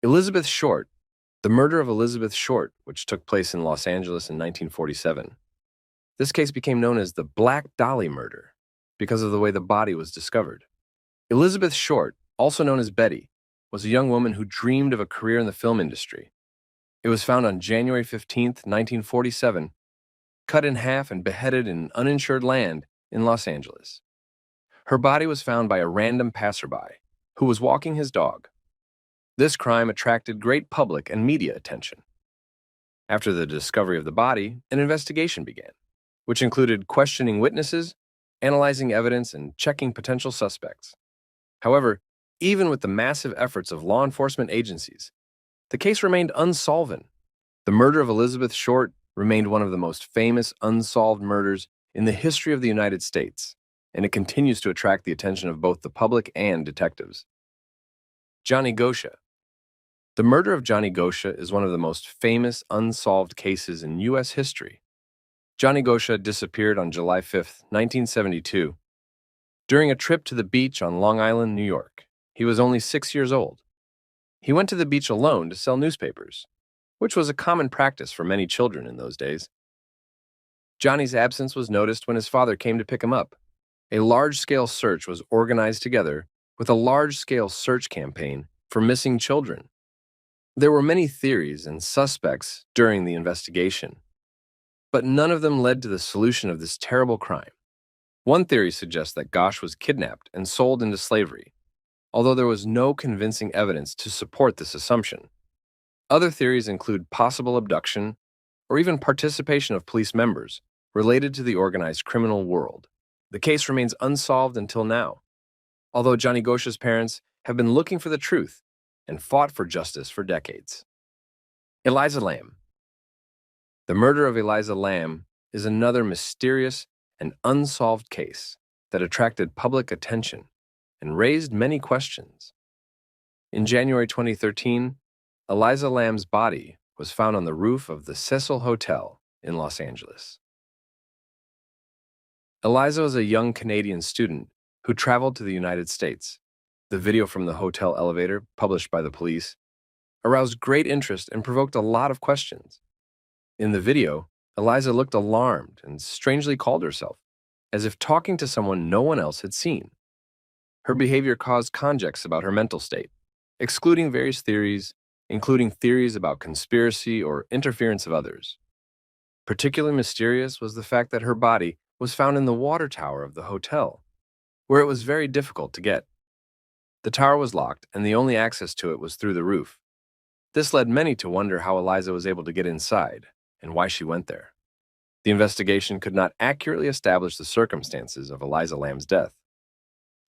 Elizabeth Short, the murder of Elizabeth Short, which took place in Los Angeles in 1947. This case became known as the Black Dolly murder because of the way the body was discovered. Elizabeth Short, also known as Betty, was a young woman who dreamed of a career in the film industry. It was found on January 15, 1947, cut in half and beheaded in uninsured land in Los Angeles. Her body was found by a random passerby who was walking his dog. This crime attracted great public and media attention. After the discovery of the body, an investigation began, which included questioning witnesses, analyzing evidence, and checking potential suspects. However, even with the massive efforts of law enforcement agencies, the case remained unsolved. The murder of Elizabeth Short remained one of the most famous unsolved murders in the history of the United States, and it continues to attract the attention of both the public and detectives. Johny Goscia. The murder of Johny Goscia is one of the most famous unsolved cases in U.S. history. Johny Goscia disappeared on July 5, 1972. During a trip to the beach on Long Island, New York, he was only 6 years old. He went to the beach alone to sell newspapers, which was a common practice for many children in those days. Johnny's absence was noticed when his father came to pick him up. A large-scale search was organized together with a large-scale search campaign for missing children. There were many theories and suspects during the investigation, but none of them led to the solution of this terrible crime. One theory suggests that Goscia was kidnapped and sold into slavery, although there was no convincing evidence to support this assumption. Other theories include possible abduction or even participation of police members related to the organized criminal world. The case remains unsolved until now, although Johny Goscia's parents have been looking for the truth and fought for justice for decades. Eliza Lam. The murder of Eliza Lam is another mysterious and unsolved case that attracted public attention and raised many questions. In January 2013, Eliza Lam's body was found on the roof of the Cecil Hotel in Los Angeles. Eliza was a young Canadian student who traveled to the United States. The video from the hotel elevator, published by the police, aroused great interest and provoked a lot of questions. In the video, Eliza looked alarmed and strangely called herself, as if talking to someone no one else had seen. Her behavior caused conjectures about her mental state, excluding various theories, including theories about conspiracy or interference of others. Particularly mysterious was the fact that her body was found in the water tower of the hotel, where it was very difficult to get. The tower was locked, and the only access to it was through the roof. This led many to wonder how Eliza was able to get inside and why she went there. The investigation could not accurately establish the circumstances of Eliza Lam's death.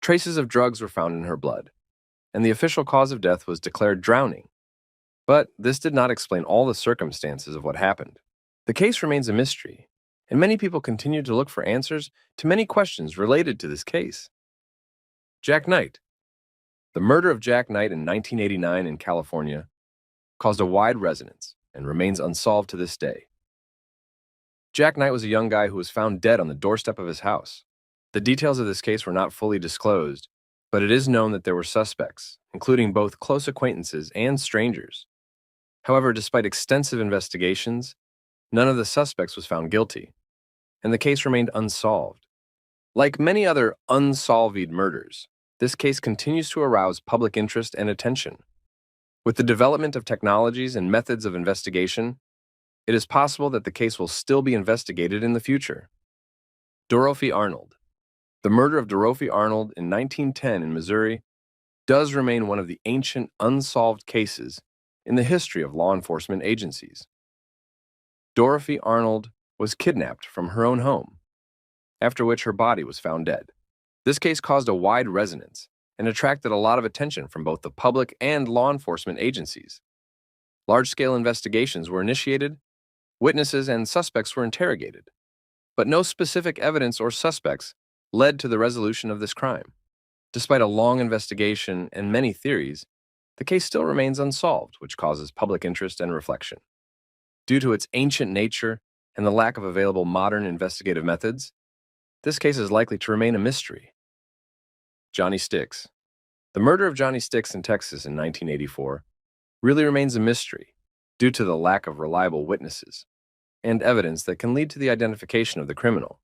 Traces of drugs were found in her blood, and the official cause of death was declared drowning. But this did not explain all the circumstances of what happened. The case remains a mystery, and many people continue to look for answers to many questions related to this case. Jack Knight. The murder of Jack Knight in 1989 in California caused a wide resonance and remains unsolved to this day. Jack Knight was a young guy who was found dead on the doorstep of his house. The details of this case were not fully disclosed, but it is known that there were suspects, including both close acquaintances and strangers. However, despite extensive investigations, none of the suspects was found guilty, and the case remained unsolved. Like many other unsolved murders, this case continues to arouse public interest and attention. With the development of technologies and methods of investigation, it is possible that the case will still be investigated in the future. Dorothy Arnold. The murder of Dorothy Arnold in 1910 in Missouri does remain one of the ancient unsolved cases in the history of law enforcement agencies. Dorothy Arnold was kidnapped from her own home, after which her body was found dead. This case caused a wide resonance and attracted a lot of attention from both the public and law enforcement agencies. Large-scale investigations were initiated, witnesses and suspects were interrogated, but no specific evidence or suspects led to the resolution of this crime. Despite a long investigation and many theories, the case still remains unsolved, which causes public interest and reflection. Due to its ancient nature and the lack of available modern investigative methods, this case is likely to remain a mystery. Johny Styx. The murder of Johny Styx in Texas in 1984 really remains a mystery due to the lack of reliable witnesses and evidence that can lead to the identification of the criminal.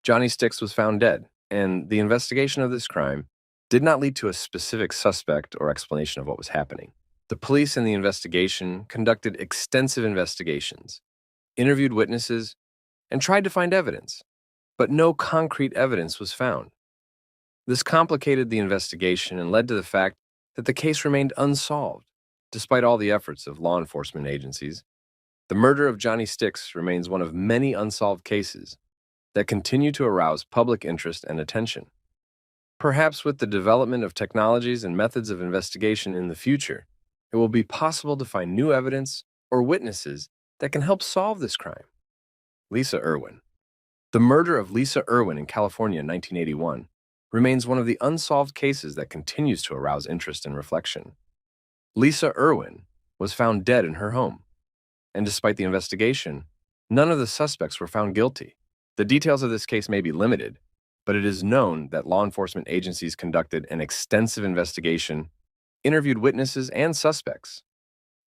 Johny Styx was found dead, and the investigation of this crime did not lead to a specific suspect or explanation of what was happening. The police in the investigation conducted extensive investigations, interviewed witnesses, and tried to find evidence, but no concrete evidence was found. This complicated the investigation and led to the fact that the case remained unsolved, despite all the efforts of law enforcement agencies. The murder of Johny Styx remains one of many unsolved cases that continue to arouse public interest and attention. Perhaps with the development of technologies and methods of investigation in the future, it will be possible to find new evidence or witnesses that can help solve this crime. Lisa Irwin. The murder of Lisa Irwin in California in 1981 remains one of the unsolved cases that continues to arouse interest and reflection. Lisa Irwin was found dead in her home, and despite the investigation, none of the suspects were found guilty. The details of this case may be limited, but it is known that law enforcement agencies conducted an extensive investigation, interviewed witnesses and suspects,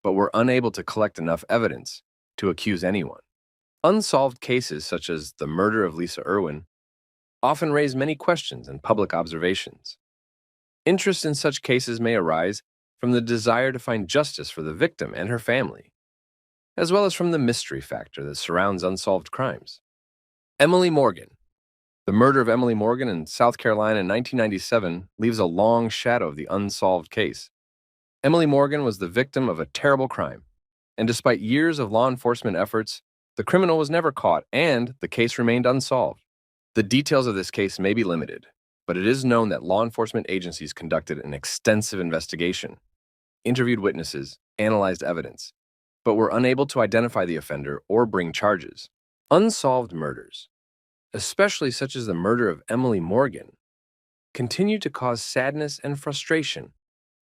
but were unable to collect enough evidence to accuse anyone. Unsolved cases such as the murder of Lisa Irwin often raise many questions and public observations. Interest in such cases may arise from the desire to find justice for the victim and her family, as well as from the mystery factor that surrounds unsolved crimes. Emily Morgan. The murder of Emily Morgan in South Carolina in 1997 leaves a long shadow of the unsolved case. Emily Morgan was the victim of a terrible crime, and despite years of law enforcement efforts, the criminal was never caught and the case remained unsolved. The details of this case may be limited, but it is known that law enforcement agencies conducted an extensive investigation, interviewed witnesses, analyzed evidence, but were unable to identify the offender or bring charges. Unsolved murders, especially such as the murder of Emily Morgan, continue to cause sadness and frustration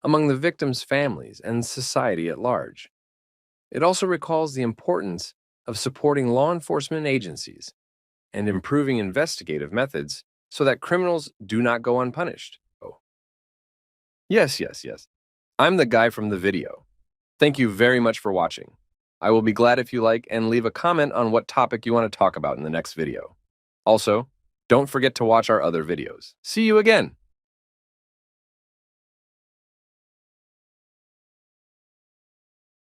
among the victims' families and society at large. It also recalls the importance of supporting law enforcement agencies and improving investigative methods so that criminals do not go unpunished. Oh. Yes. I'm the guy from the video. Thank you very much for watching. I will be glad if you like and leave a comment on what topic you want to talk about in the next video. Also, don't forget to watch our other videos. See you again!